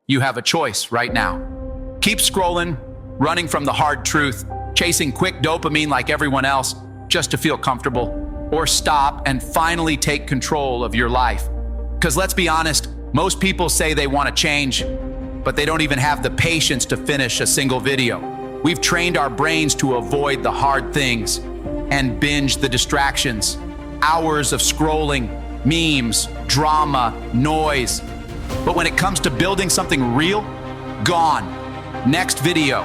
You have a choice right now. Keep scrolling, running from the hard truth, chasing quick dopamine like everyone else just to feel comfortable, or stop and finally take control of your life. Because let's be honest, most people say they want to change, but they don't even have the patience to finish a single video. We've trained our brains to avoid the hard things and binge the distractions. Hours of scrolling, memes, drama, noise. But when it comes to building something real, gone. Next video.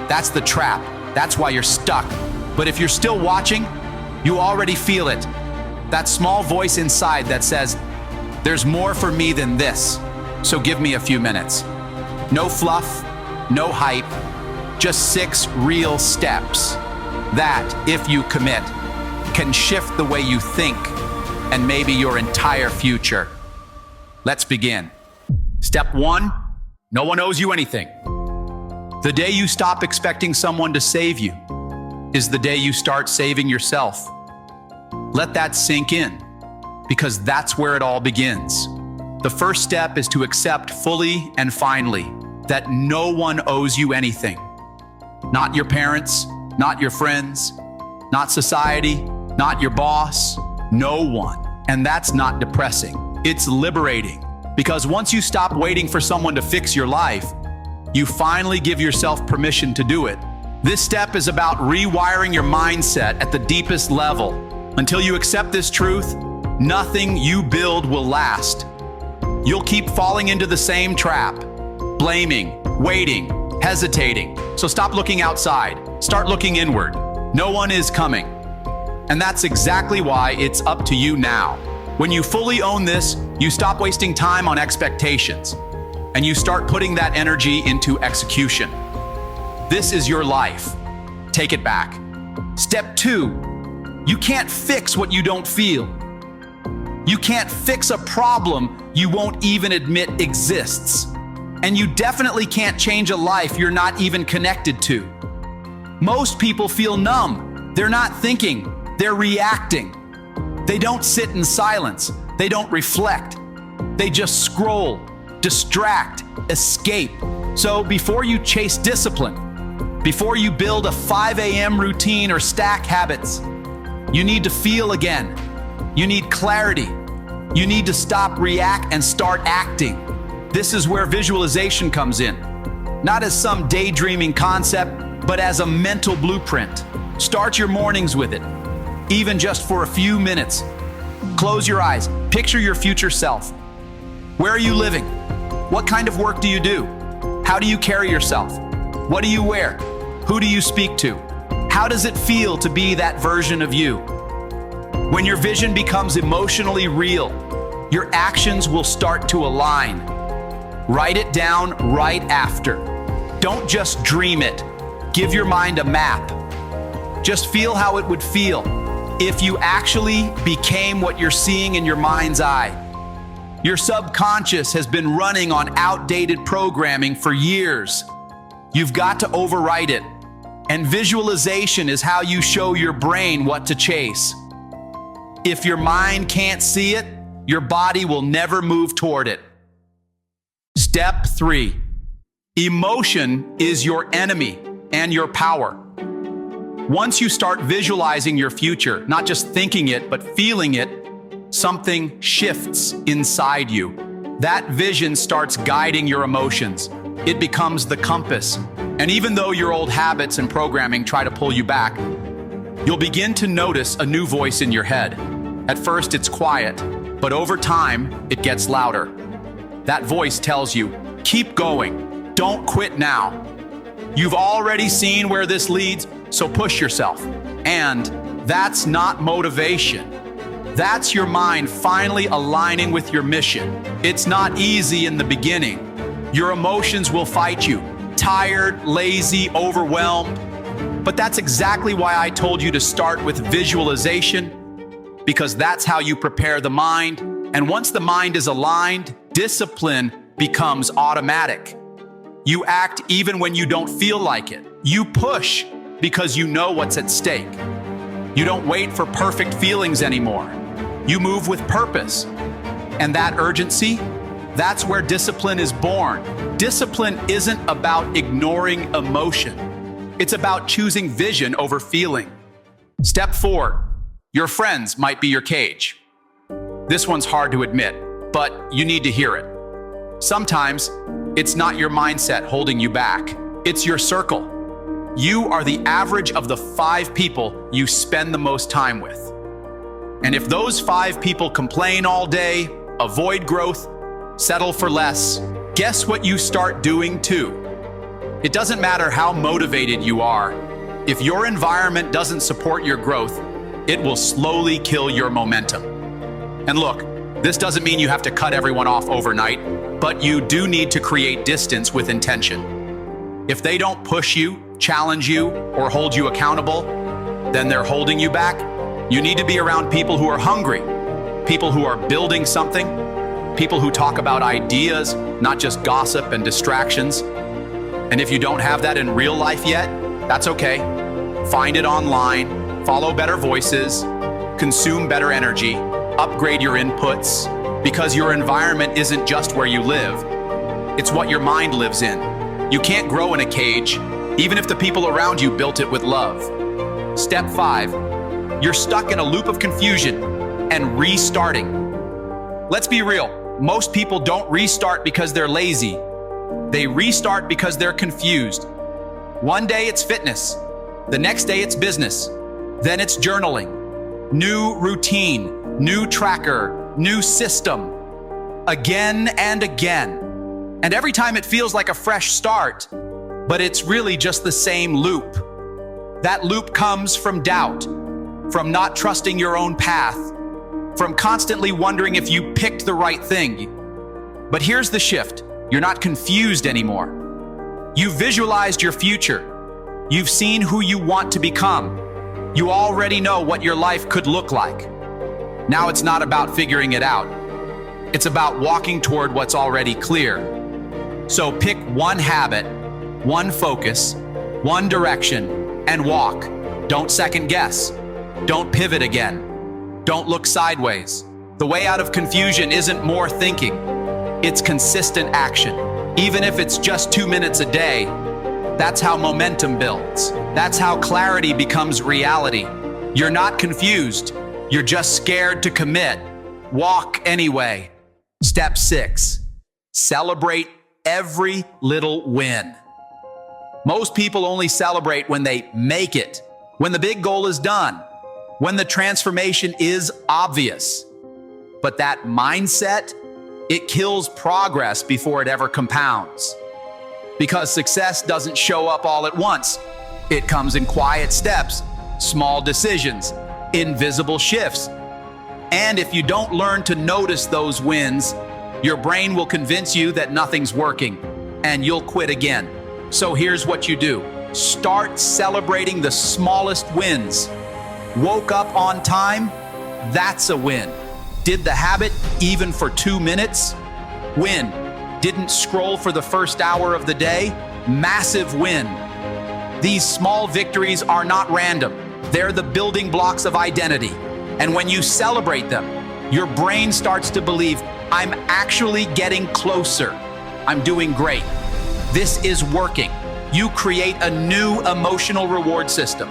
That's the trap. That's why you're stuck. But if you're still watching, you already feel it. That small voice inside that says, there's more for me than this, so give me a few minutes. No fluff, no hype, just 6 real steps that, if you commit, can shift the way you think and maybe your entire future. Let's begin. Step 1, no one owes you anything. The day you stop expecting someone to save you is the day you start saving yourself. Let that sink in, because that's where it all begins. The first step is to accept fully and finally that no one owes you anything. Not your parents, not your friends, not society, not your boss, no one. And that's not depressing. It's liberating, because once you stop waiting for someone to fix your life, you finally give yourself permission to do it. This step is about rewiring your mindset at the deepest level. Until you accept this truth, nothing you build will last. You'll keep falling into the same trap, blaming, waiting, hesitating. So stop looking outside, start looking inward. No one is coming. And that's exactly why it's up to you now. When you fully own this, you stop wasting time on expectations, and you start putting that energy into execution. This is your life. Take it back. Step 2, you can't fix what you don't feel. You can't fix a problem you won't even admit exists. And you definitely can't change a life you're not even connected to. Most people feel numb. They're not thinking, they're reacting. They don't sit in silence. They don't reflect. They just scroll, distract, escape. So before you chase discipline, before you build a 5 a.m. routine or stack habits, you need to feel again. You need clarity. You need to stop react and start acting. This is where visualization comes in. Not as some daydreaming concept, but as a mental blueprint. Start your mornings with it, even just for a few minutes. Close your eyes. Picture your future self. Where are you living? What kind of work do you do? How do you carry yourself? What do you wear? Who do you speak to? How does it feel to be that version of you? When your vision becomes emotionally real, your actions will start to align. Write it down right after. Don't just dream it. Give your mind a map. Just feel how it would feel if you actually became what you're seeing in your mind's eye. Your subconscious has been running on outdated programming for years. You've got to overwrite it. And visualization is how you show your brain what to chase. If your mind can't see it, your body will never move toward it. Step 3. Emotion is your enemy and your power. Once you start visualizing your future, not just thinking it, but feeling it, something shifts inside you. That vision starts guiding your emotions. It becomes the compass. And even though your old habits and programming try to pull you back, you'll begin to notice a new voice in your head. At first, it's quiet, but over time, it gets louder. That voice tells you, keep going, don't quit now. You've already seen where this leads, so push yourself. And that's not motivation. That's your mind finally aligning with your mission. It's not easy in the beginning. Your emotions will fight you. Tired, lazy, overwhelmed. But that's exactly why I told you to start with visualization, because that's how you prepare the mind. And once the mind is aligned, discipline becomes automatic. You act even when you don't feel like it. You push because you know what's at stake. You don't wait for perfect feelings anymore. You move with purpose. And that urgency, That's where discipline is born. Discipline isn't about ignoring emotion. It's about choosing vision over feeling. Step 4, your friends might be your cage. This one's hard to admit, but you need to hear it. Sometimes it's not your mindset holding you back. It's your circle. You are the average of the 5 people you spend the most time with. And if those 5 people complain all day, avoid growth, settle for less, guess what you start doing too? It doesn't matter how motivated you are. If your environment doesn't support your growth, it will slowly kill your momentum. And look, this doesn't mean you have to cut everyone off overnight, but you do need to create distance with intention. If they don't push you, challenge you, or hold you accountable, then they're holding you back. You need to be around people who are hungry, people who are building something, people who talk about ideas, not just gossip and distractions. And if you don't have that in real life yet, that's okay. Find it online, follow better voices, consume better energy, upgrade your inputs, because your environment isn't just where you live, it's what your mind lives in. You can't grow in a cage, even if the people around you built it with love. Step 5, you're stuck in a loop of confusion and restarting. Let's be real, most people don't restart because they're lazy. They restart because they're confused. One day it's fitness, the next day it's business, then it's journaling. New routine, new tracker, new system, again and again. And every time it feels like a fresh start, but it's really just the same loop. That loop comes from doubt, from not trusting your own path, from constantly wondering if you picked the right thing. But here's the shift. You're not confused anymore. You've visualized your future. You've seen who you want to become. You already know what your life could look like. Now it's not about figuring it out. It's about walking toward what's already clear. So pick one habit, one focus, one direction, and walk. Don't second guess. Don't pivot again. Don't look sideways. The way out of confusion isn't more thinking. It's consistent action. Even if it's just 2 minutes a day, that's how momentum builds. That's how clarity becomes reality. You're not confused. You're just scared to commit. Walk anyway. Step 6, celebrate every little win. Most people only celebrate when they make it, when the big goal is done, when the transformation is obvious. But that mindset, it kills progress before it ever compounds. Because success doesn't show up all at once. It comes in quiet steps, small decisions, invisible shifts. And if you don't learn to notice those wins, your brain will convince you that nothing's working, and you'll quit again. So here's what you do. Start celebrating the smallest wins. Woke up on time? That's a win. Did the habit even for 2 minutes? Win. Didn't scroll for the first hour of the day? Massive win. These small victories are not random. They're the building blocks of identity. And when you celebrate them, your brain starts to believe, I'm actually getting closer. I'm doing great. This is working. You create a new emotional reward system,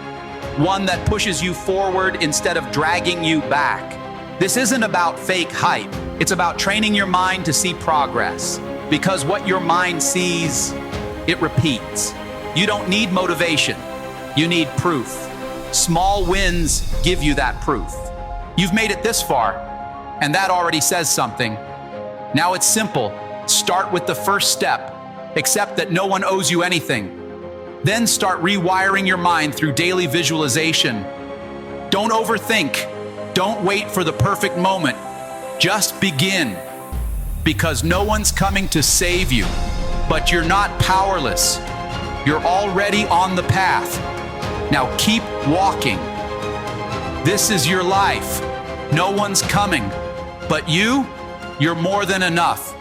one that pushes you forward instead of dragging you back. This isn't about fake hype. It's about training your mind to see progress. Because what your mind sees, it repeats. You don't need motivation. You need proof. Small wins give you that proof. You've made it this far, and that already says something. Now it's simple. Start with the first step. Accept that no one owes you anything. Then start rewiring your mind through daily visualization. Don't overthink. Don't wait for the perfect moment. Just begin. Because no one's coming to save you, but you're not powerless. You're already on the path. Now keep walking. This is your life. No one's coming, but you're more than enough.